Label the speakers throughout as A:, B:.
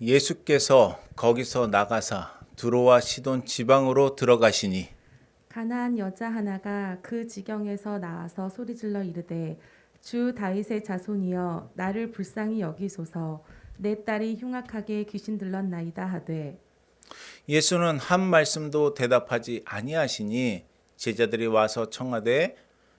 A: 예수께서 거기서 나가사 두로와 시돈 지방으로 들어가시니
B: 가나안 여자 하나가 그 지경에서 나와서 소리질러 이르되 주 다윗의 자손이여 나를 불쌍히 여기소서 내 딸이 흉악하게 귀신 들렀나이다 하되
A: 예수는 한 말씀도 대답하지 아니하시니 제자들이 와서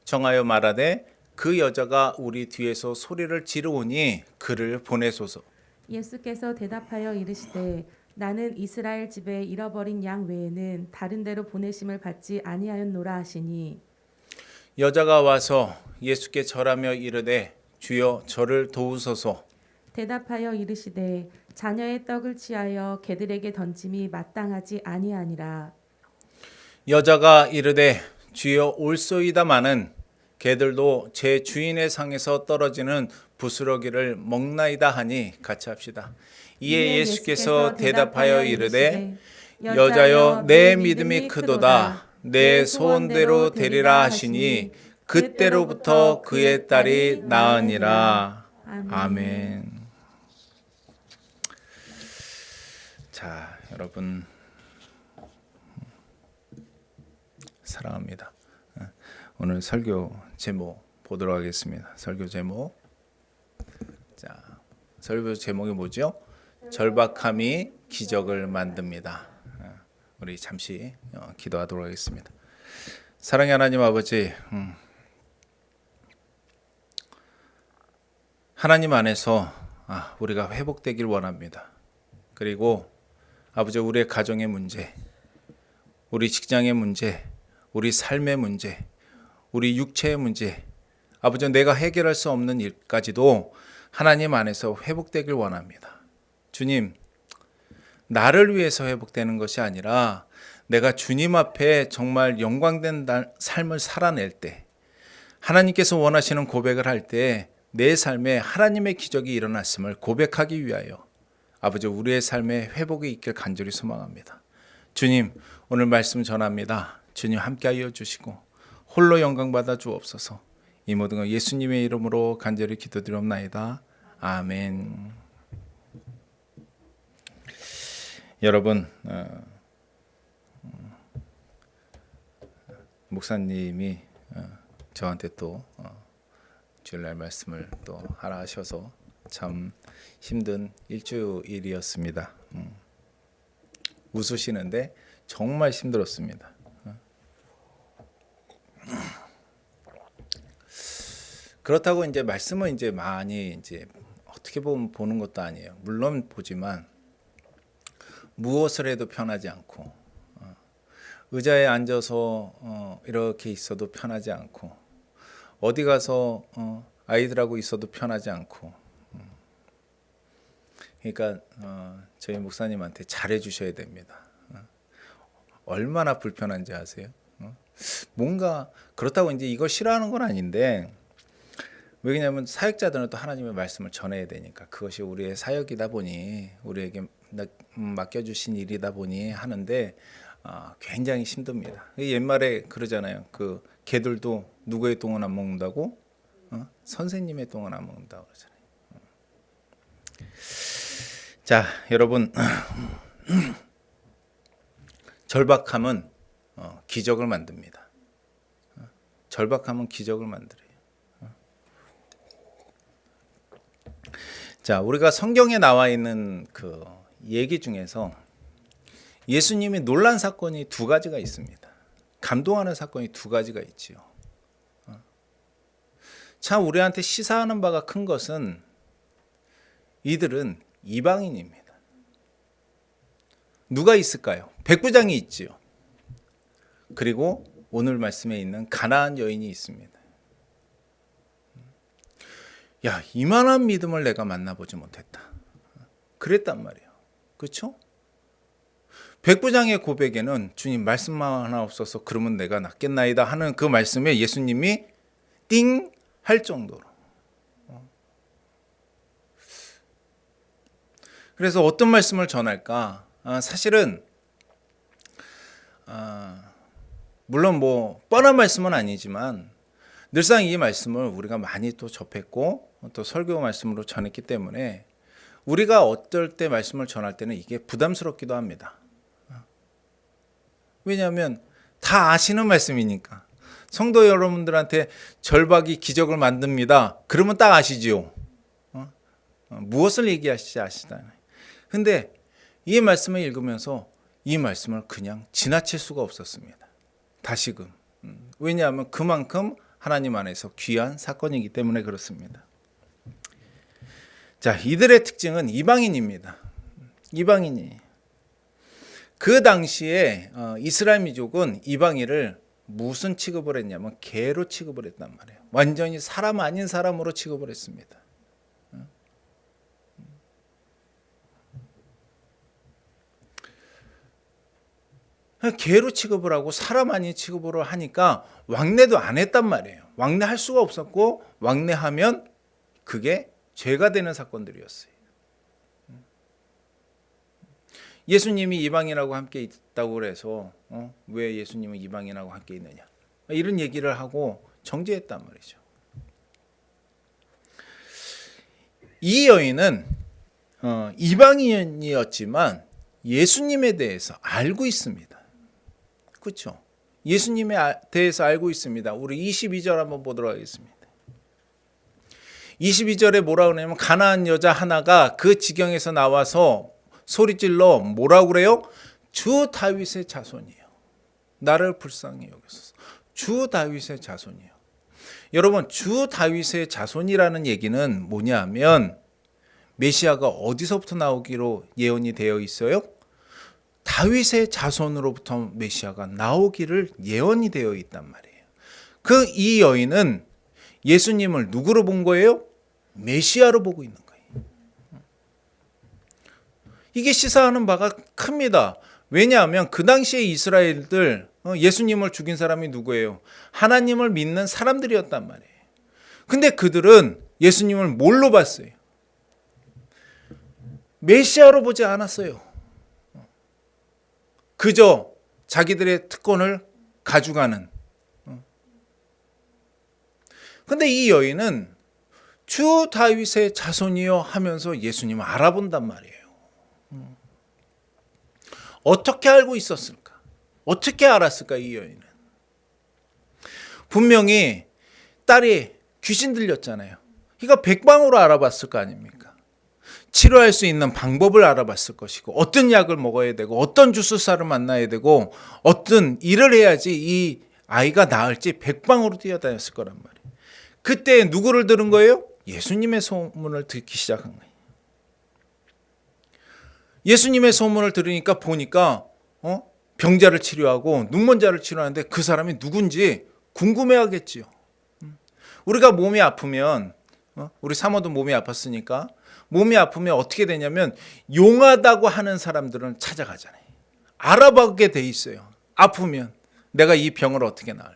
A: 청하여 말하되 그 여자가 우리 뒤에서 소리를 지르오니 그를 보내소서.
B: 예수께서 대답하여 이르시되 나는 이스라엘 집에 잃어버린 양 외에는 다른 데로 보내심을 받지 아니하였노라 하시니
A: 여자가 와서 예수께 절하며 이르되 주여 저를 도우소서.
B: 대답하여 이르시되 자녀의 떡을 취하여 개들에게 던짐이 마땅하지 아니하니라.
A: 여자가 이르되 주여 올소이다마는 개들도 제 주인의 상에서 떨어지는 부스러기를 먹나이다 하니 같이 합시다. 이에 예수께서 대답하여 이르되 여자여 내 믿음이 크도다 내 소원대로 되리라 하시니 그때로부터 그의 딸이 나으니라. 아멘. 자, 여러분 사랑합니다. 오늘 설교 제목 보도록 하겠습니다. 설교 제목. 자, 설교 제목이 뭐죠? 절박함이 기적을 만듭니다. 우리 잠시 기도하도록 하겠습니다. 사랑의 하나님 아버지, 하나님 안에서 우리가 회복되길 원합니다. 그리고 아버지 우리의 가정의 문제, 우리 직장의 문제, 우리 삶의 문제, 우리 육체의 문제, 아버지 내가 해결할 수 없는 일까지도 하나님 안에서 회복되길 원합니다. 주님, 나를 위해서 회복되는 것이 아니라 내가 주님 앞에 정말 영광된 삶을 살아낼 때, 하나님께서 원하시는 고백을 할 때 내 삶에 하나님의 기적이 일어났음을 고백하기 위하여 아버지 우리의 삶에 회복이 있길 간절히 소망합니다. 주님, 오늘 말씀 전합니다. 주님 함께하여 주시고 홀로 영광 받아 주옵소서. 이 모든 것 예수님의 이름으로 간절히 기도드리옵나이다. 아멘. 여러분, 목사님이 저한테 또 주일날 말씀을 또 하라 하셔서 참 힘든 일주일이었습니다. 웃으시는데 정말 힘들었습니다. 그렇다고 이제 말씀은 이제 많이 이제 어떻게 보는 것도 아니에요. 물론 보지만 무엇을 해도 편하지 않고 의자에 앉아서 이렇게 있어도 편하지 않고 어디 가서 아이들하고 있어도 편하지 않고 그러니까 저희 목사님한테 잘해 주셔야 됩니다. 얼마나 불편한지 아세요? 뭔가 그렇다고 이제 이걸 싫어하는 건 아닌데 왜냐하면 사역자들은 또 하나님의 말씀을 전해야 되니까 그것이 우리의 사역이다 보니 우리에게 맡겨주신 일이다 보니 하는데 굉장히 힘듭니다. 옛말에 그러잖아요. 그 개들도 누구의 똥은 안 먹는다고? 선생님의 똥은 안 먹는다고 그러잖아요. 자, 여러분 절박함은 기적을 만듭니다. 절박함은 기적을 만들어요. 자, 우리가 성경에 나와 있는 그 얘기 중에서 예수님이 놀란 사건이 두 가지가 있습니다. 감동하는 사건이 두 가지가 있지요. 참 우리한테 시사하는 바가 큰 것은 이들은 이방인입니다. 누가 있을까요? 백부장이 있지요. 그리고 오늘 말씀에 있는 가나안 여인이 있습니다. 야, 이만한 믿음을 내가 만나보지 못했다. 그랬단 말이에요. 그렇죠? 백부장의 고백에는 주님 말씀만 하나 없어서 그러면 내가 낫겠나이다 하는 그 말씀에 예수님이 띵 할 정도로. 그래서 어떤 말씀을 전할까? 사실은 물론 뭐 뻔한 말씀은 아니지만 늘상 이 말씀을 우리가 많이 또 접했고 또 설교 말씀으로 전했기 때문에 우리가 어떨 때 말씀을 전할 때는 이게 부담스럽기도 합니다. 왜냐하면 다 아시는 말씀이니까. 성도 여러분들한테 절박이 기적을 만듭니다. 그러면 딱 아시지요. 무엇을 얘기하시지 아시잖아요. 근데 이 말씀을 읽으면서 이 말씀을 그냥 지나칠 수가 없었습니다. 다시금. 왜냐하면 그만큼 하나님 안에서 귀한 사건이기 때문에 그렇습니다. 자, 이들의 특징은 이방인입니다. 이방인이. 그 당시에 이스라엘 민족은 이방인을 무슨 취급을 했냐면 개로 취급을 했단 말이에요. 완전히 사람 아닌 사람으로 취급을 했습니다. 개로 취급을 하고 사람 아닌 취급으로 하니까 왕래도 안 했단 말이에요. 왕래할 수가 없었고 왕래하면 그게 죄가 되는 사건들이었어요. 예수님이 이방인하고 함께 있다고 그래서 왜 예수님은 이방인하고 함께 있느냐 이런 얘기를 하고 정죄했단 말이죠. 이 여인은 이방인이었지만 예수님에 대해서 알고 있습니다. 그렇죠? 예수님에 대해서 알고 있습니다. 우리 22절 한번 보도록 하겠습니다. 22절에 뭐라 그러냐면 가나안 여자 하나가 그 지경에서 나와서 소리질러 뭐라고 그래요? 주 다윗의 자손이요. 나를 불쌍히 여기소서. 주 다윗의 자손이요. 여러분, 주 다윗의 자손이라는 얘기는 뭐냐면 메시아가 어디서부터 나오기로 예언이 되어 있어요? 다윗의 자손으로부터 메시아가 나오기를 예언이 되어 있단 말이에요. 이 여인은 예수님을 누구로 본 거예요? 메시아로 보고 있는 거예요. 이게 시사하는 바가 큽니다. 왜냐하면 그 당시에 이스라엘들 예수님을 죽인 사람이 누구예요? 하나님을 믿는 사람들이었단 말이에요. 근데 그들은 예수님을 뭘로 봤어요? 메시아로 보지 않았어요. 그저 자기들의 특권을 가져가는. 근데 이 여인은 주 다윗의 자손이요 하면서 예수님을 알아본단 말이에요. 어떻게 알고 있었을까? 어떻게 알았을까 이 여인은? 분명히 딸이 귀신 들렸잖아요. 그러니까 백방으로 알아봤을 거 아닙니까? 치료할 수 있는 방법을 알아봤을 것이고 어떤 약을 먹어야 되고 어떤 주술사를 만나야 되고 어떤 일을 해야지 이 아이가 나을지 백방으로 뛰어다녔을 거란 말이에요. 그때 누구를 들은 거예요? 예수님의 소문을 듣기 시작한 거예요. 예수님의 소문을 들으니까 보니까 병자를 치료하고 눈먼 자를 치료하는데 그 사람이 누군지 궁금해하겠지요. 우리가 몸이 아프면 우리 사모도 몸이 아팠으니까 몸이 아프면 어떻게 되냐면 용하다고 하는 사람들은 찾아가잖아요. 알아보게 돼 있어요. 아프면 내가 이 병을 어떻게 나을까?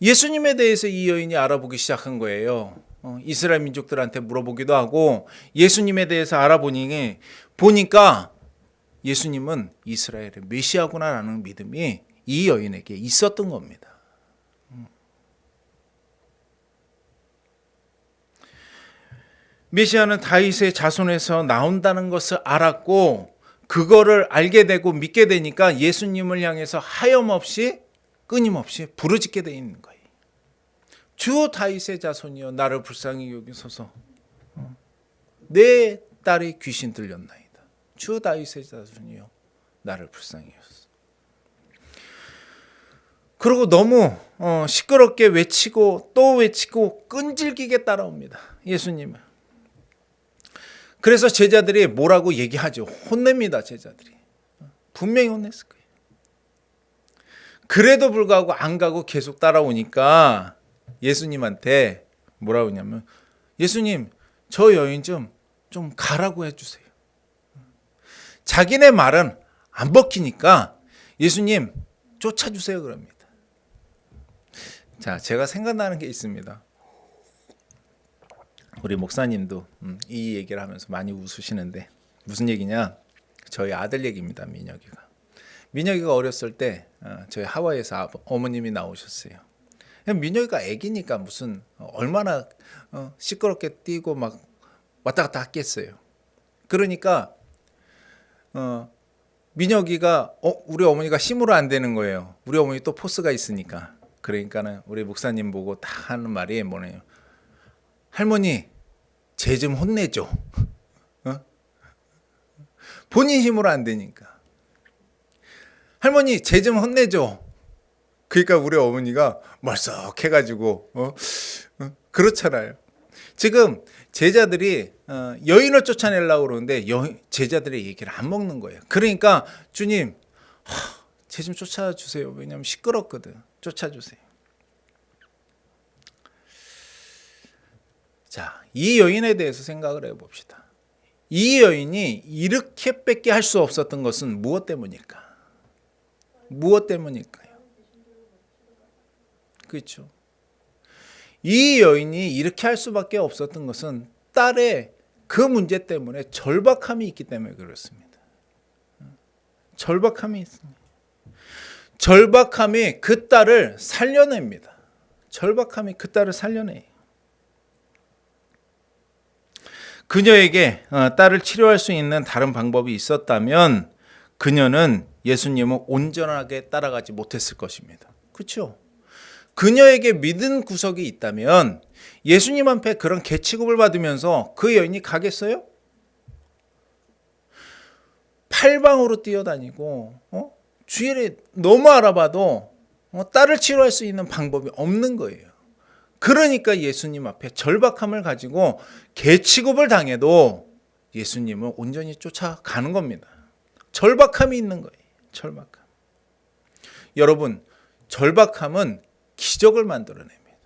A: 예수님에 대해서 이 여인이 알아보기 시작한 거예요. 이스라엘 민족들한테 물어보기도 하고 예수님에 대해서 알아보니 보니까 예수님은 이스라엘의 메시아구나라는 믿음이 이 여인에게 있었던 겁니다. 메시아는 다윗의 자손에서 나온다는 것을 알았고 그거를 알게 되고 믿게 되니까 예수님을 향해서 하염없이 끊임없이 부르짖게 돼 있는 거예요. 주 다윗의 자손이여 나를 불쌍히 여기소서. 내 딸이 귀신 들렸나이다. 주 다윗의 자손이여 나를 불쌍히 여기소서. 그리고 너무 시끄럽게 외치고 또 외치고 끈질기게 따라옵니다. 예수님을. 그래서 제자들이 뭐라고 얘기하죠. 혼냅니다. 제자들이. 분명히 혼냈을 거예요. 그래도 불구하고 안 가고 계속 따라오니까 예수님한테 뭐라고 하냐면 예수님 저 여인 좀 가라고 해주세요. 자기네 말은 안 먹히니까 예수님 쫓아주세요 그럽니다. 자, 제가 생각나는 게 있습니다. 우리 목사님도 이 얘기를 하면서 많이 웃으시는데 무슨 얘기냐? 저희 아들 얘기입니다. 민혁이가 어렸을 때 저희 하와이에서 어머님이 나오셨어요. 민혁이가 애기니까 무슨 얼마나 시끄럽게 뛰고 막 왔다 갔다 했겠어요. 그러니까 민혁이가 우리 어머니가 힘으로 안 되는 거예요. 우리 어머니 또 포스가 있으니까. 그러니까는 우리 목사님 보고 딱 하는 말이 뭐네요. 할머니 쟤 좀 혼내줘. 본인 힘으로 안 되니까. 할머니 쟤 좀 혼내줘. 그러니까 우리 어머니가 멀썩해가지고 그렇잖아요. 지금 제자들이 여인을 쫓아내려고 그러는데 제자들의 얘기를 안 먹는 거예요. 그러니까 주님 쟤 좀 쫓아주세요. 왜냐하면 시끄럽거든. 쫓아주세요. 자, 이 여인에 대해서 생각을 해봅시다. 이 여인이 이렇게 뺏게 할 수 없었던 것은 무엇 때문일까? 무엇 때문일까요? 그렇죠. 이 여인이 이렇게 할 수밖에 없었던 것은 딸의 그 문제 때문에 절박함이 있기 때문에 그렇습니다. 절박함이 있습니다. 절박함이 그 딸을 살려냅니다. 절박함이 그 딸을 살려내요. 그녀에게 딸을 치료할 수 있는 다른 방법이 있었다면 그녀는 예수님을 온전하게 따라가지 못했을 것입니다. 그렇죠? 그녀에게 믿은 구석이 있다면 예수님 앞에 그런 개취급을 받으면서 그 여인이 가겠어요? 팔방으로 뛰어다니고 주위를 너무 알아봐도 딸을 치료할 수 있는 방법이 없는 거예요. 그러니까 예수님 앞에 절박함을 가지고 개취급을 당해도 예수님을 온전히 쫓아가는 겁니다. 절박함이 있는 거예요. 절박함. 여러분, 절박함은 기적을 만들어냅니다.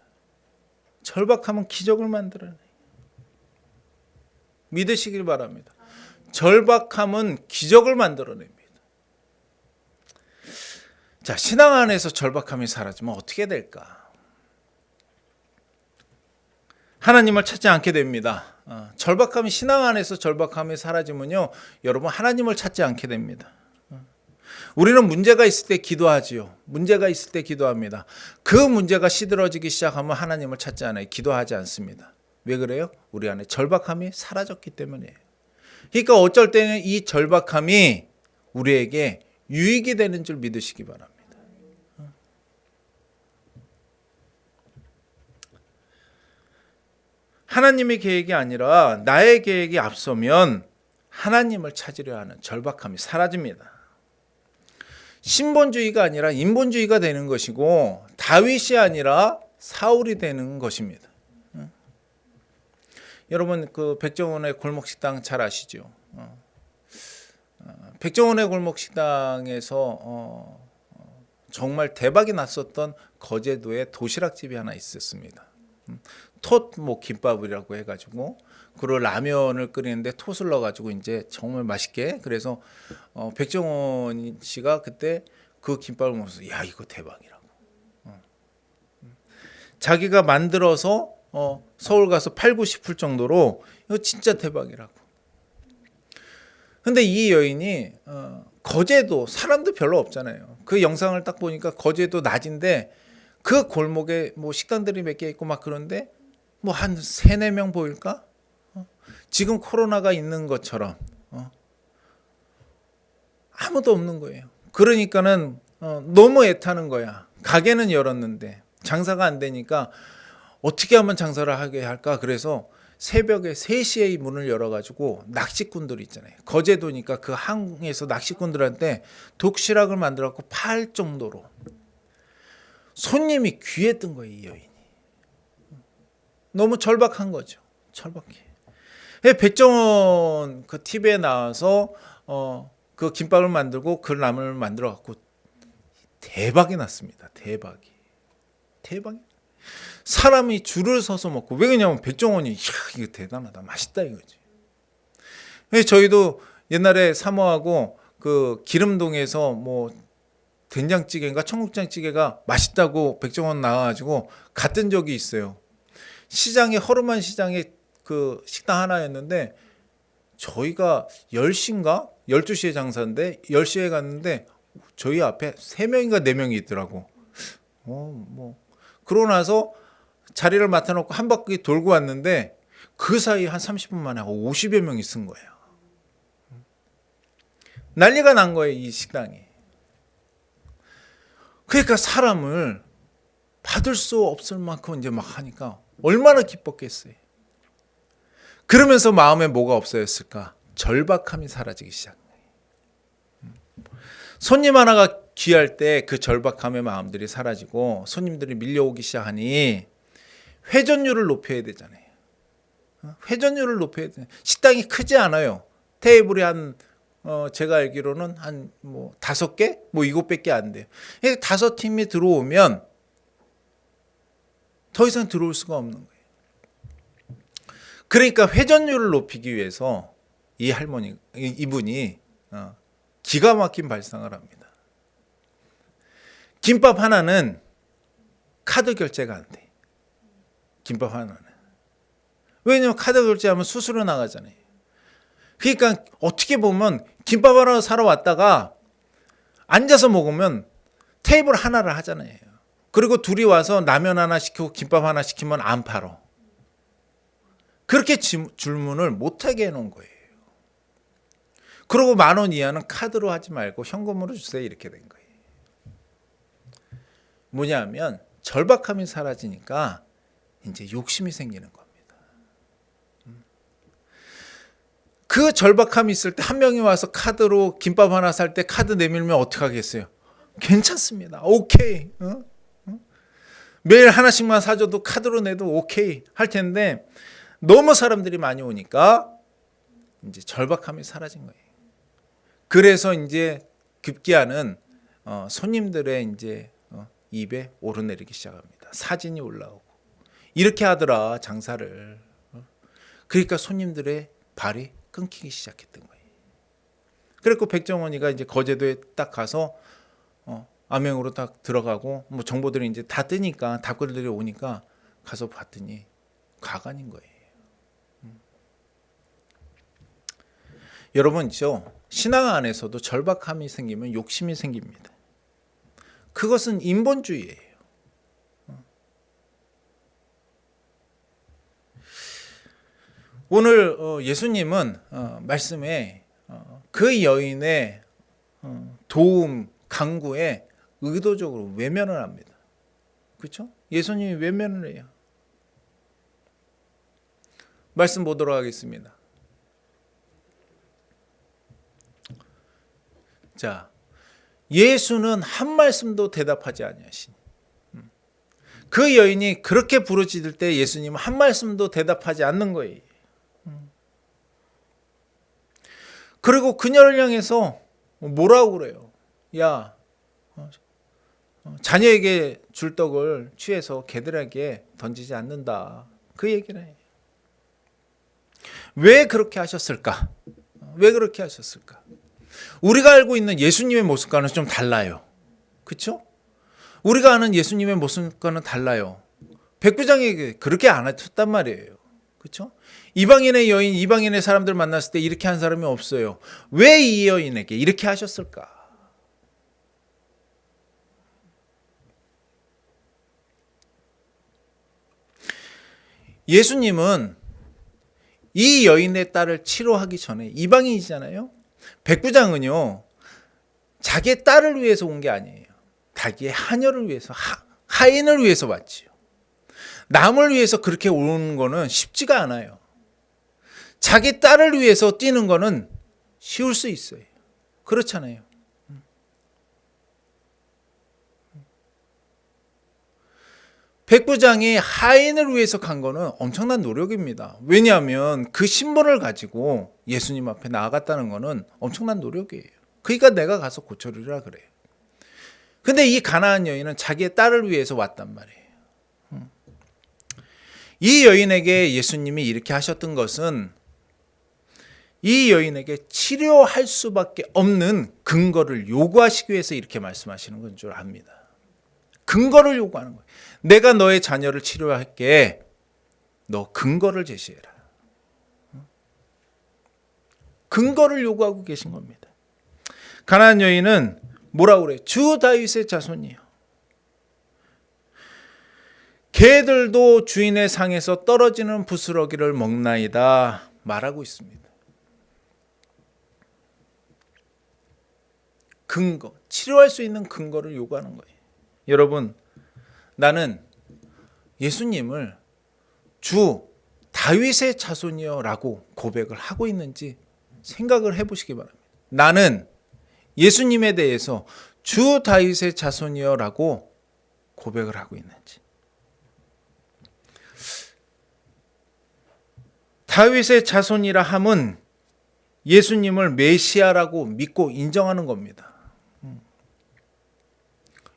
A: 절박함은 기적을 만들어내요. 믿으시길 바랍니다. 절박함은 기적을 만들어냅니다. 자, 신앙 안에서 절박함이 사라지면 어떻게 될까? 하나님을 찾지 않게 됩니다. 절박함이 신앙 안에서 절박함이 사라지면요, 여러분 하나님을 찾지 않게 됩니다. 우리는 문제가 있을 때 기도하지요. 문제가 있을 때 기도합니다. 그 문제가 시들어지기 시작하면 하나님을 찾지 않아요. 기도하지 않습니다. 왜 그래요? 우리 안에 절박함이 사라졌기 때문이에요. 그러니까 어쩔 때는 이 절박함이 우리에게 유익이 되는 줄 믿으시기 바랍니다. 하나님의 계획이 아니라 나의 계획이 앞서면 하나님을 찾으려 하는 절박함이 사라집니다. 신본주의가 아니라 인본주의가 되는 것이고 다윗이 아니라 사울이 되는 것입니다. 여러분 그 백종원의 골목식당 잘 아시죠? 백종원의 골목식당에서 정말 대박이 났었던 거제도에 도시락집이 하나 있었습니다. 톳 김밥이라고 해가지고 그리고 라면을 끓이는데 톳을 넣어가지고 이제 정말 맛있게 그래서 백종원 씨가 그때 그 김밥을 먹어서 야 이거 대박이라고 자기가 만들어서 서울 가서 팔고 싶을 정도로 이거 진짜 대박이라고. 근데 이 여인이 거제도 사람도 별로 없잖아요. 그 영상을 딱 보니까 거제도 낮인데 그 골목에 뭐 식당들이 몇 개 있고 막 그런데 뭐 한 3-4명 보일까? 지금 코로나가 있는 것처럼 아무도 없는 거예요. 그러니까는 너무 애타는 거야. 가게는 열었는데 장사가 안 되니까 어떻게 하면 장사를 하게 할까? 그래서 새벽에 3시에 문을 열어가지고 낚시꾼들 있잖아요. 거제도니까 그 항에서 낚시꾼들한테 독시락을 만들어갖고 팔 정도로 손님이 귀했던 거예요. 이 여인이. 너무 절박한 거죠. 절박해. 백종원 그 TV에 나와서 그 김밥을 만들고 그 라면을 만들어 갖고 대박이 났습니다. 대박이. 사람이 줄을 서서 먹고 왜 그러냐면 백종원이 이거 대단하다, 맛있다 이거지. 저희도 옛날에 사모하고 그 기름동에서 뭐 된장찌개인가 청국장찌개가 맛있다고 백종원 나와가지고 갔던 적이 있어요. 시장에 허름한 시장에 그 식당 하나였는데 저희가 10시인가 12시에 장사인데 10시에 갔는데 저희 앞에 3명인가 4명이 있더라고. 그러고 나서 자리를 맡아놓고 한 바퀴 돌고 왔는데 그 사이 한 30분 만에 50여 명이 쓴 거예요. 난리가 난 거예요, 이 식당이. 그러니까 사람을 받을 수 없을 만큼 이제 막 하니까 얼마나 기뻤겠어요. 그러면서 마음에 뭐가 없어졌을까? 절박함이 사라지기 시작한 거예요. 손님 하나가 귀할 때 그 절박함의 마음들이 사라지고 손님들이 밀려오기 시작하니 회전율을 높여야 되잖아요. 회전율을 높여야 돼. 식당이 크지 않아요. 테이블이 한 제가 알기로는 한 5개? 이것밖에 안 돼요. 5팀이 들어오면 더 이상 들어올 수가 없는 거예요. 그러니까 회전율을 높이기 위해서 이분이 기가 막힌 발상을 합니다. 김밥 하나는 카드 결제가 안 돼. 김밥 하나는. 왜냐면 카드 결제하면 수수료 나가잖아요. 그러니까 어떻게 보면 김밥 하나 사러 왔다가 앉아서 먹으면 테이블 하나를 하잖아요. 그리고 둘이 와서 라면 하나 시키고 김밥 하나 시키면 안 팔어. 그렇게 주문을 못하게 해놓은 거예요. 그리고 10,000원 이하는 카드로 하지 말고 현금으로 주세요. 이렇게 된 거예요. 뭐냐면 절박함이 사라지니까 이제 욕심이 생기는 겁니다. 그 절박함이 있을 때 한 명이 와서 카드로 김밥 하나 살 때 카드 내밀면 어떻게 하겠어요? 괜찮습니다. 오케이. 매일 하나씩만 사줘도 카드로 내도 오케이 할 텐데 너무 사람들이 많이 오니까 이제 절박함이 사라진 거예요. 그래서 이제 급기야는 손님들의 이제 입에 오르내리기 시작합니다. 사진이 올라오고 이렇게 하더라 장사를. 그러니까 손님들의 발이 끊기기 시작했던 거예요. 그래서 백종원이가 이제 거제도에 딱 가서 암행으로 딱 들어가고 정보들이 이제 다 뜨니까 답글들이 오니까 가서 봤더니 가관인 거예요. 여러분 신앙 안에서도 절박함이 생기면 욕심이 생깁니다. 그것은 인본주의예요. 오늘 예수님은 말씀에 그 여인의 도움, 강구에 의도적으로 외면을 합니다. 그렇죠? 예수님이 외면을 해요. 말씀 보도록 하겠습니다. 자, 예수는 한 말씀도 대답하지 아니하시니. 그 여인이 그렇게 부르짖을 때 예수님은 한 말씀도 대답하지 않는 거예요. 그리고 그녀를 향해서 뭐라고 그래요? 야, 자녀에게 줄 떡을 취해서 개들에게 던지지 않는다. 그 얘기를 해요. 왜 그렇게 하셨을까? 왜 그렇게 하셨을까? 우리가 알고 있는 예수님의 모습과는 좀 달라요. 그렇죠? 우리가 아는 예수님의 모습과는 달라요. 백부장에게 그렇게 안 하셨단 말이에요. 그렇죠? 이방인의 여인, 이방인의 사람들 만났을 때 이렇게 한 사람이 없어요. 왜 이 여인에게 이렇게 하셨을까? 예수님은 이 여인의 딸을 치료하기 전에 이방인이잖아요. 백부장은요, 자기의 딸을 위해서 온 게 아니에요. 자기의 하녀를 위해서, 하인을 위해서 왔지요. 남을 위해서 그렇게 오는 거는 쉽지가 않아요. 자기 딸을 위해서 뛰는 거는 쉬울 수 있어요. 그렇잖아요. 백부장이 하인을 위해서 간 거는 엄청난 노력입니다. 왜냐하면 그 신분을 가지고 예수님 앞에 나아갔다는 거는 엄청난 노력이에요. 그러니까 내가 가서 고쳐주리라 그래요. 근데 이 가나안 여인은 자기의 딸을 위해서 왔단 말이에요. 이 여인에게 예수님이 이렇게 하셨던 것은 이 여인에게 치료할 수밖에 없는 근거를 요구하시기 위해서 이렇게 말씀하시는 건 줄 압니다. 근거를 요구하는 거예요. 내가 너의 자녀를 치료할게. 너 근거를 제시해라. 근거를 요구하고 계신 겁니다. 가나안 여인은 뭐라고 그래요? 주 다윗의 자손이요. 개들도 주인의 상에서 떨어지는 부스러기를 먹나이다 말하고 있습니다. 근거, 치료할 수 있는 근거를 요구하는 거예요. 여러분, 나는 예수님을 주 다윗의 자손이여 라고 고백을 하고 있는지 생각을 해보시기 바랍니다. 나는 예수님에 대해서 주 다윗의 자손이여 라고 고백을 하고 있는지. 다윗의 자손이라 함은 예수님을 메시아라고 믿고 인정하는 겁니다.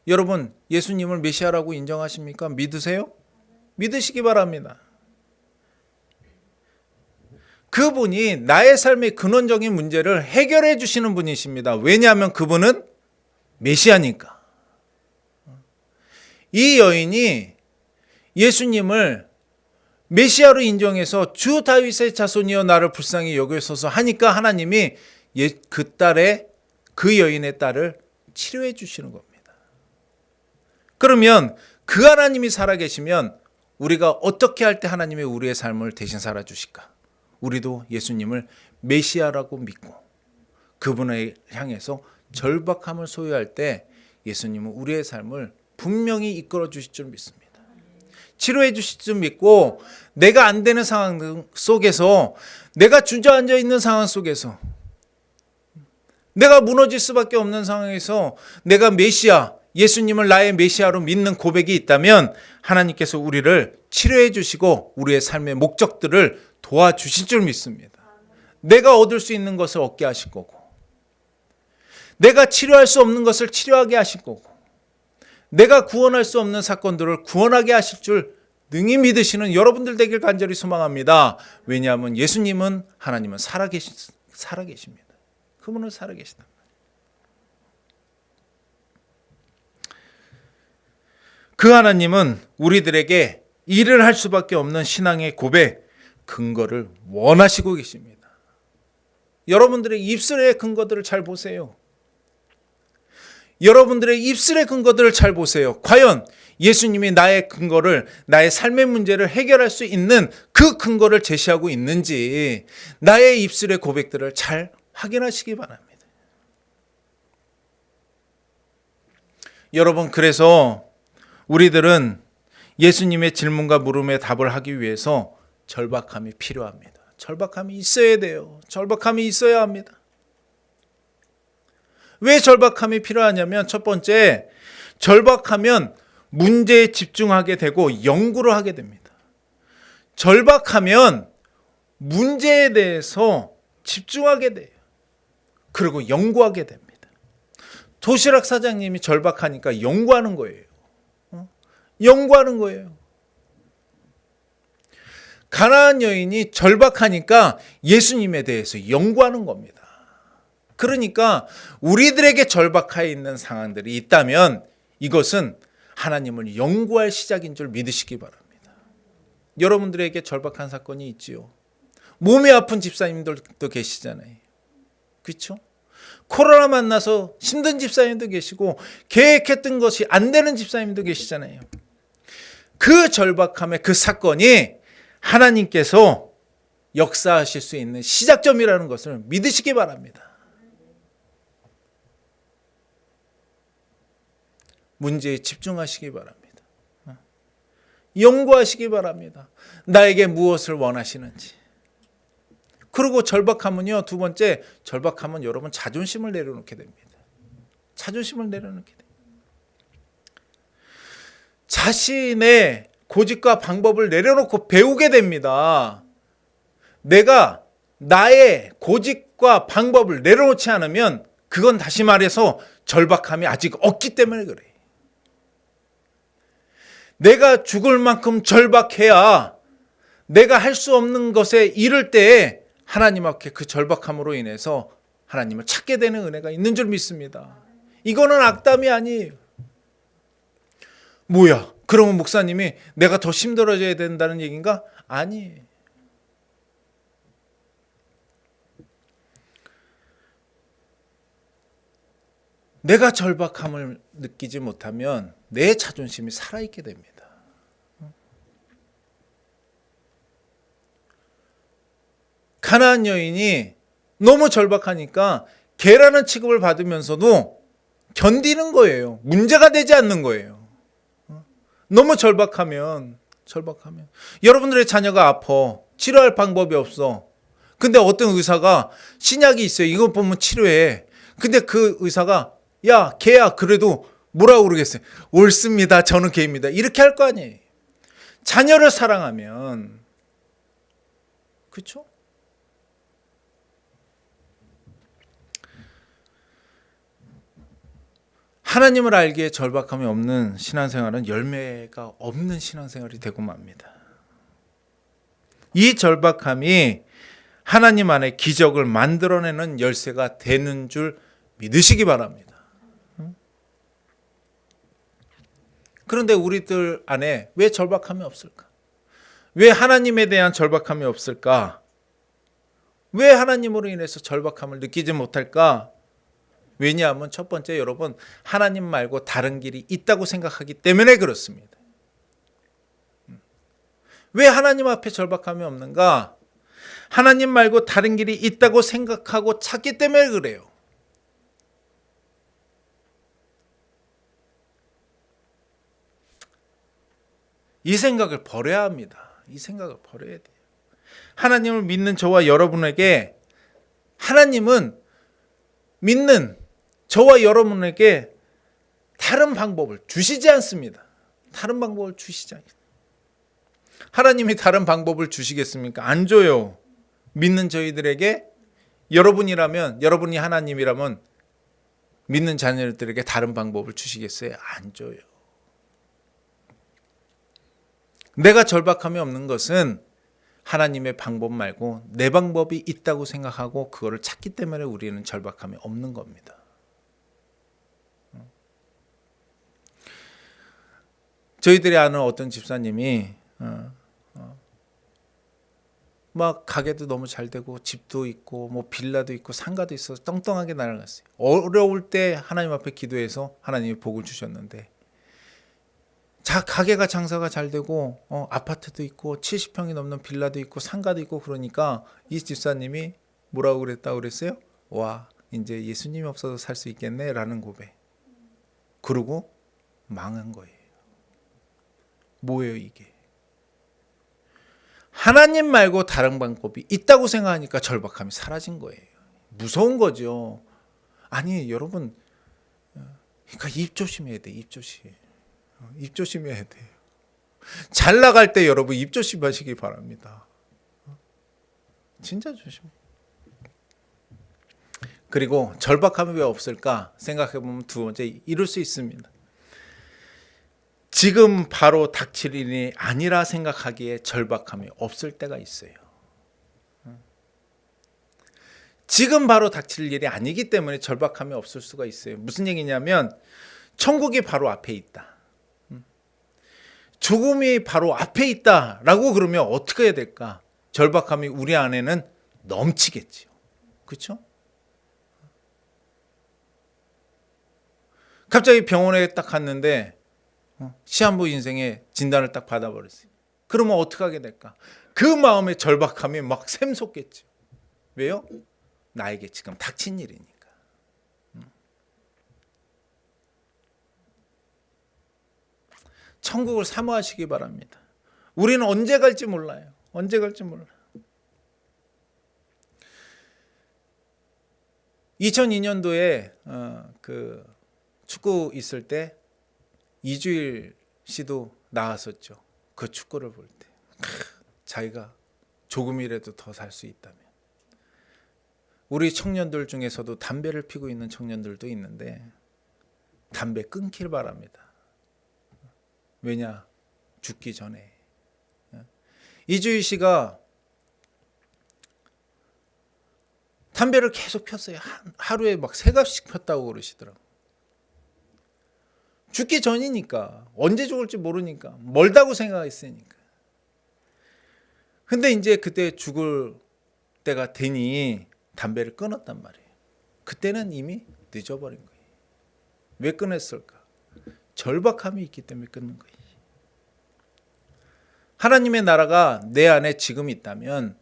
A: 여러분, 예수님을 메시아라고 인정하십니까? 믿으세요? 믿으시기 바랍니다. 그분이 나의 삶의 근원적인 문제를 해결해 주시는 분이십니다. 왜냐하면 그분은 메시아니까. 이 여인이 예수님을 메시아로 인정해서 주 다윗의 자손이여 나를 불쌍히 여기소서 하니까 하나님이 그 여인의 딸을 치료해 주시는 겁니다. 그러면 그 하나님이 살아계시면 우리가 어떻게 할 때 하나님이 우리의 삶을 대신 살아주실까? 우리도 예수님을 메시아라고 믿고 그분을 향해서 절박함을 소유할 때 예수님은 우리의 삶을 분명히 이끌어 주실 줄 믿습니다. 치료해 주실 줄 믿고 내가 안 되는 상황 속에서 내가 주저앉아 있는 상황 속에서 내가 무너질 수밖에 없는 상황에서 내가 메시아 예수님을 나의 메시아로 믿는 고백이 있다면 하나님께서 우리를 치료해 주시고 우리의 삶의 목적들을 도와주실 줄 믿습니다. 내가 얻을 수 있는 것을 얻게 하실 거고 내가 치료할 수 없는 것을 치료하게 하실 거고 내가 구원할 수 없는 사건들을 구원하게 하실 줄 능히 믿으시는 여러분들 되길 간절히 소망합니다. 왜냐하면 예수님은 하나님은 살아계십니다. 그분은 살아계시다. 그 하나님은 우리들에게 일을 할 수밖에 없는 신앙의 고백, 근거를 원하시고 계십니다. 여러분들의 입술의 근거들을 잘 보세요. 여러분들의 입술의 근거들을 잘 보세요. 과연 예수님이 나의 근거를, 나의 삶의 문제를 해결할 수 있는 그 근거를 제시하고 있는지 나의 입술의 고백들을 잘 확인하시기 바랍니다. 여러분, 그래서 우리들은 예수님의 질문과 물음에 답을 하기 위해서 절박함이 필요합니다. 절박함이 있어야 돼요. 절박함이 있어야 합니다. 왜 절박함이 필요하냐면 첫 번째, 절박하면 문제에 집중하게 되고 연구를 하게 됩니다. 절박하면 문제에 대해서 집중하게 돼요. 그리고 연구하게 됩니다. 도시락 사장님이 절박하니까 연구하는 거예요. 연구하는 거예요. 가나안 여인이 절박하니까 예수님에 대해서 연구하는 겁니다. 그러니까 우리들에게 절박하여 있는 상황들이 있다면 이것은 하나님을 연구할 시작인 줄 믿으시기 바랍니다. 여러분들에게 절박한 사건이 있지요. 몸이 아픈 집사님들도 계시잖아요. 그렇죠? 코로나 만나서 힘든 집사님도 계시고 계획했던 것이 안 되는 집사님도 계시잖아요. 그 절박함의 그 사건이 하나님께서 역사하실 수 있는 시작점이라는 것을 믿으시기 바랍니다. 문제에 집중하시기 바랍니다. 연구하시기 바랍니다. 나에게 무엇을 원하시는지. 그리고 절박함은요, 두 번째, 절박함은 여러분 자존심을 내려놓게 됩니다. 자존심을 내려놓게 됩니다. 자신의 고집과 방법을 내려놓고 배우게 됩니다. 내가 나의 고집과 방법을 내려놓지 않으면 그건 다시 말해서 절박함이 아직 없기 때문에 그래요. 내가 죽을 만큼 절박해야 내가 할 수 없는 것에 이를 때에 하나님 앞에 그 절박함으로 인해서 하나님을 찾게 되는 은혜가 있는 줄 믿습니다. 이거는 악담이 아니에요. 뭐야? 그러면 목사님이 내가 더 힘들어져야 된다는 얘기인가? 아니에요. 내가 절박함을 느끼지 못하면 내 자존심이 살아있게 됩니다. 가나안 여인이 너무 절박하니까 개라는 취급을 받으면서도 견디는 거예요. 문제가 되지 않는 거예요. 너무 절박하면 여러분들의 자녀가 아파. 치료할 방법이 없어. 근데 어떤 의사가 신약이 있어요. 이거 보면 치료해. 근데 그 의사가 야 개야 그래도 뭐라고 그러겠어요. 옳습니다. 저는 개입니다. 이렇게 할 거 아니에요. 자녀를 사랑하면 그렇죠? 하나님을 알기에 절박함이 없는 신앙생활은 열매가 없는 신앙생활이 되고 맙니다. 이 절박함이 하나님 안에 기적을 만들어내는 열쇠가 되는 줄 믿으시기 바랍니다. 그런데 우리들 안에 왜 절박함이 없을까? 왜 하나님에 대한 절박함이 없을까? 왜 하나님으로 인해서 절박함을 느끼지 못할까? 왜냐하면 첫 번째 여러분 하나님 말고 다른 길이 있다고 생각하기 때문에 그렇습니다. 왜 하나님 앞에 절박함이 없는가? 하나님 말고 다른 길이 있다고 생각하고 찾기 때문에 그래요. 이 생각을 버려야 합니다. 이 생각을 버려야 돼요. 하나님을 믿는 저와 여러분에게 하나님은 믿는 저와 여러분에게 다른 방법을 주시지 않습니다. 다른 방법을 주시지 않습니다. 하나님이 다른 방법을 주시겠습니까? 안 줘요. 믿는 저희들에게 여러분이 하나님이라면 믿는 자녀들에게 다른 방법을 주시겠어요? 안 줘요. 내가 절박함이 없는 것은 하나님의 방법 말고 내 방법이 있다고 생각하고 그거를 찾기 때문에 우리는 절박함이 없는 겁니다. 저희들이 아는 어떤 집사님이 막 가게도 너무 잘 되고 집도 있고 뭐 빌라도 있고 상가도 있어서 떵떵하게 날아갔어요. 어려울 때 하나님 앞에 기도해서 하나님이 복을 주셨는데 가게가 장사가 잘 되고 아파트도 있고 70평이 넘는 빌라도 있고 상가도 있고 그러니까 이 집사님이 뭐라고 그랬어요? 와 이제 예수님이 없어도 살 수 있겠네 라는 고백. 그러고 망한 거예요. 뭐예요 이게? 하나님 말고 다른 방법이 있다고 생각하니까 절박함이 사라진 거예요. 무서운 거죠. 아니 여러분 그러니까 입 조심해야 돼. 입 조심해야 돼요. 잘 나갈 때 여러분 입 조심하시기 바랍니다. 진짜 조심. 그리고 절박함이 왜 없을까 생각해보면 두 번째 이룰 수 있습니다. 지금 바로 닥칠 일이 아니라 생각하기에 절박함이 없을 때가 있어요. 지금 바로 닥칠 일이 아니기 때문에 절박함이 없을 수가 있어요. 무슨 얘기냐면 천국이 바로 앞에 있다. 죽음이 바로 앞에 있다라고 그러면 어떻게 해야 될까? 절박함이 우리 안에는 넘치겠지요. 그렇죠? 갑자기 병원에 딱 갔는데 시한부 인생의 진단을 딱 받아버렸어요. 그러면 어떻게 하게 될까? 그 마음의 절박함이 막 샘솟겠죠. 왜요? 나에게 지금 닥친 일이니까. 천국을 사모하시기 바랍니다. 우리는 언제 갈지 몰라요. 언제 갈지 몰라요. 2002년도에 그 축구 있을 때 이주일 씨도 나왔었죠. 그 축구를 볼 때. 자기가 조금이라도 더 살 수 있다면. 우리 청년들 중에서도 담배를 피고 있는 청년들도 있는데 담배 끊길 바랍니다. 왜냐? 죽기 전에. 이주일 씨가 담배를 계속 폈어요. 하루에 막 3갑씩 폈다고 그러시더라고요. 죽기 전이니까 언제 죽을지 모르니까 멀다고 생각했으니까. 근데 이제 그때 죽을 때가 되니 담배를 끊었단 말이에요. 그때는 이미 늦어버린 거예요. 왜 끊었을까? 절박함이 있기 때문에 끊는 거예요. 하나님의 나라가 내 안에 지금 있다면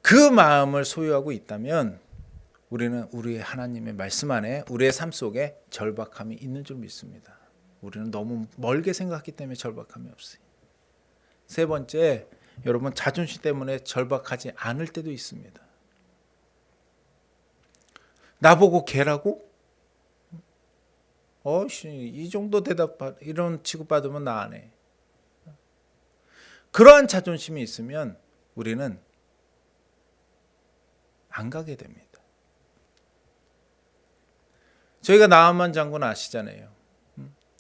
A: 그 마음을 소유하고 있다면 우리는 우리의 하나님의 말씀 안에 우리의 삶 속에 절박함이 있는 줄 믿습니다. 우리는 너무 멀게 생각했기 때문에 절박함이 없어요. 세 번째, 여러분 자존심 때문에 절박하지 않을 때도 있습니다. 나보고 개라고? 이 정도 대답 이런 취급받으면 나 안 해. 그러한 자존심이 있으면 우리는 안 가게 됩니다. 저희가 나아만 장군 아시잖아요.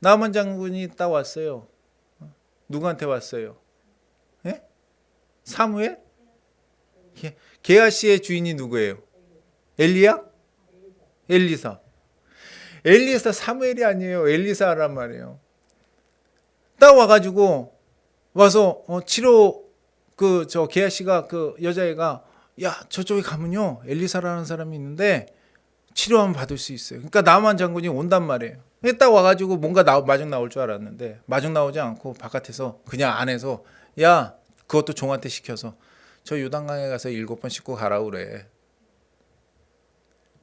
A: 나아만 장군이 딱 왔어요. 누구한테 왔어요? 예? 사무엘? 게하시의 주인이 누구예요? 엘리야? 엘리사. 엘리사 사무엘이 아니에요. 엘리사란 말이에요. 딱 와가지고 와서 치료 게하시가 그 여자애가 야 저쪽에 가면요 엘리사라는 사람이 있는데 치료하면 받을 수 있어요. 그러니까 나만 장군이 온단 말이에요. 딱 와가지고 뭔가 마중 나올 줄 알았는데 마중 나오지 않고 바깥에서 그냥 안에서 야 그것도 종한테 시켜서 저 요단강에 가서 7번 씻고 가라 그래.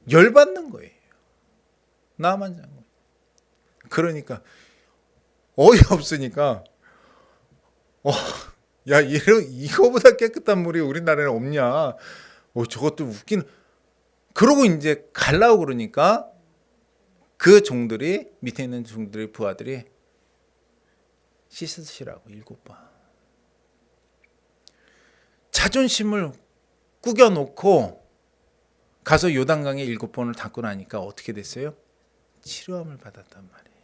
A: 열받는 거예요. 나만 장군. 그러니까 어이없으니까 야 이거보다 깨끗한 물이 우리나라에 없냐. 저것도 웃긴. 그러고 이제 갈라고 그러니까 그 종들이 밑에 있는 종들의 부하들이 씻으시라고 7번. 자존심을 꾸겨놓고 가서 요단강에 7번을 닦고 나니까 어떻게 됐어요? 치료함을 받았단 말이에요.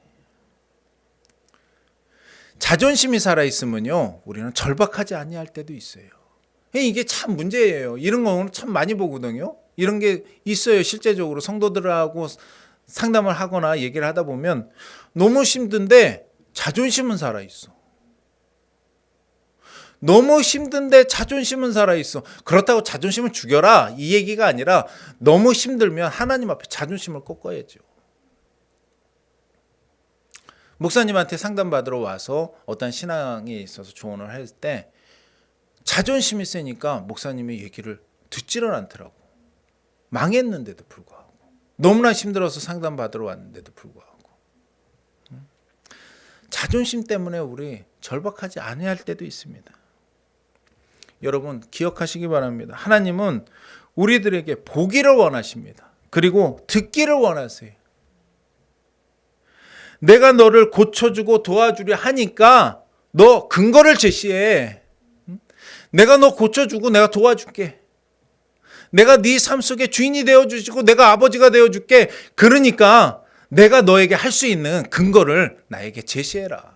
A: 자존심이 살아있으면요 우리는 절박하지 아니할 때도 있어요. 이게 참 문제예요. 이런 거는 참 많이 보거든요. 이런 게 있어요. 실제적으로 성도들하고 상담을 하거나 얘기를 하다 보면 너무 힘든데 자존심은 살아있어. 너무 힘든데 자존심은 살아있어. 그렇다고 자존심을 죽여라 이 얘기가 아니라 너무 힘들면 하나님 앞에 자존심을 꺾어야죠. 목사님한테 상담받으러 와서 어떤 신앙에 있어서 조언을 할 때 자존심이 세니까 목사님의 얘기를 듣지를 않더라고. 망했는데도 불구하고. 너무나 힘들어서 상담받으러 왔는데도 불구하고. 자존심 때문에 우리 절박하지 아니할 때도 있습니다. 여러분 기억하시기 바랍니다. 하나님은 우리들에게 보기를 원하십니다. 그리고 듣기를 원하세요. 내가 너를 고쳐주고 도와주려 하니까 너 근거를 제시해. 내가 너 고쳐주고 내가 도와줄게. 내가 네 삶 속에 주인이 되어주시고 내가 아버지가 되어줄게. 그러니까 내가 너에게 할 수 있는 근거를 나에게 제시해라.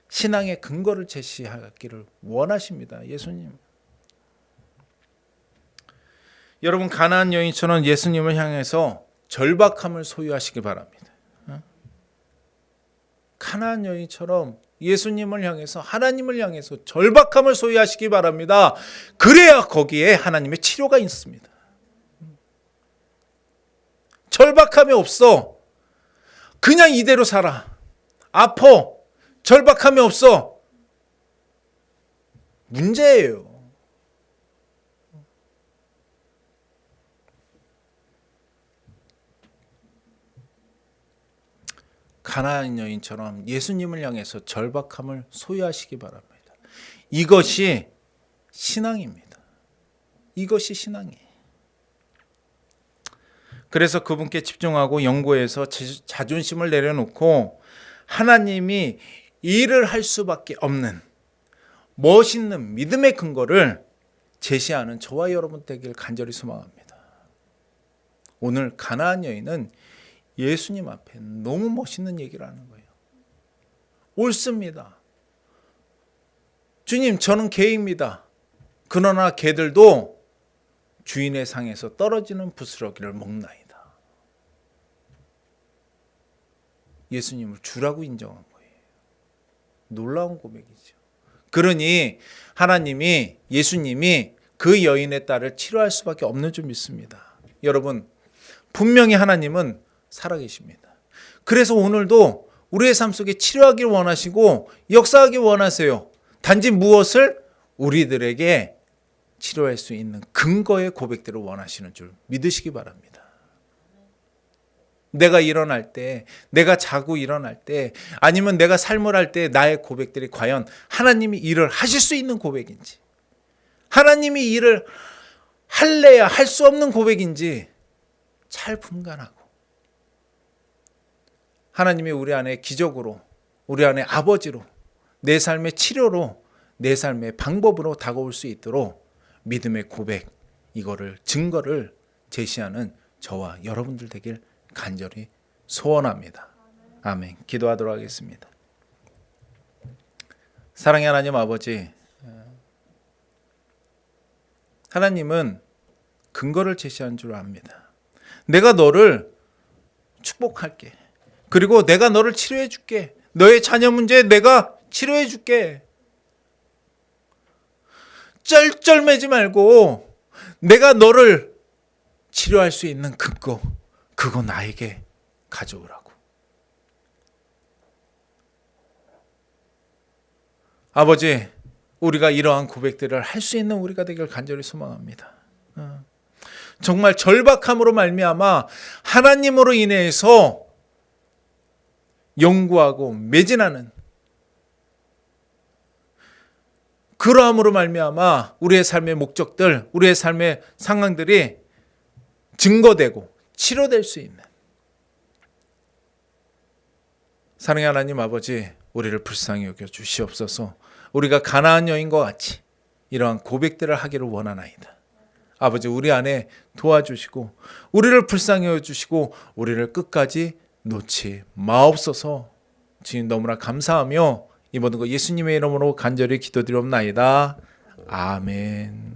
A: 신앙의 근거를 제시하기를 원하십니다. 예수님. 여러분 가나안 여인처럼 예수님을 향해서 절박함을 소유하시기 바랍니다. 가나안 여인처럼 예수님을 향해서 하나님을 향해서 절박함을 소유하시기 바랍니다. 그래야 거기에 하나님의 치료가 있습니다. 절박함이 없어. 그냥 이대로 살아. 아파. 절박함이 없어. 문제예요. 가나안 여인처럼 예수님을 향해서 절박함을 소유하시기 바랍니다. 이것이 신앙입니다. 이것이 신앙이에요. 그래서 그분께 집중하고 연구해서 자존심을 내려놓고 하나님이 일을 할 수밖에 없는 멋있는 믿음의 근거를 제시하는 저와 여러분 되길 간절히 소망합니다. 오늘 가나안 여인은 예수님 앞에 너무 멋있는 얘기를 하는 거예요. 옳습니다. 주님, 저는 개입니다. 그러나 개들도 주인의 상에서 떨어지는 부스러기를 먹나이다. 예수님을 주라고 인정한 거예요. 놀라운 고백이죠. 그러니 하나님이, 예수님이 그 여인의 딸을 치료할 수밖에 없는 줄 믿습니다. 여러분, 분명히 하나님은 살아계십니다. 그래서 오늘도 우리의 삶 속에 치료하길 원하시고 역사하길 원하세요. 단지 무엇을? 우리들에게 치료할 수 있는 근거의 고백들을 원하시는 줄 믿으시기 바랍니다. 내가 일어날 때, 내가 자고 일어날 때, 아니면 내가 삶을 할 때 나의 고백들이 과연 하나님이 일을 하실 수 있는 고백인지, 하나님이 일을 할래야 할 수 없는 고백인지 잘 분간하고, 하나님이 우리 안에 기적으로, 우리 안에 아버지로, 내 삶의 치료로, 내 삶의 방법으로 다가올 수 있도록 믿음의 고백, 이거를 증거를 제시하는 저와 여러분들 되길 간절히 소원합니다. 아멘. 기도하도록 하겠습니다. 사랑의 하나님 아버지, 하나님은 근거를 제시한 줄 압니다. 내가 너를 축복할게. 그리고 내가 너를 치료해 줄게. 너의 자녀 문제 내가 치료해 줄게. 쩔쩔매지 말고 내가 너를 치료할 수 있는 근거, 그거 나에게 가져오라고. 아버지, 우리가 이러한 고백들을 할 수 있는 우리가 되길 간절히 소망합니다. 정말 절박함으로 말미암아 하나님으로 인해서 연구하고 매진하는, 그러함으로 말미암아 우리의 삶의 목적들, 우리의 삶의 상황들이 증거되고 치료될 수 있는, 사랑의 하나님 아버지, 우리를 불쌍히 여겨 주시옵소서. 우리가 가나안 여인과 같이 이러한 고백들을 하기를 원하나이다. 아버지, 우리 안에 도와주시고 우리를 불쌍히 여겨주시고 우리를 끝까지 놓지 마옵소서. 주님 너무나 감사하며 이 모든 거 예수님의 이름으로 간절히 기도드리옵나이다. 아멘.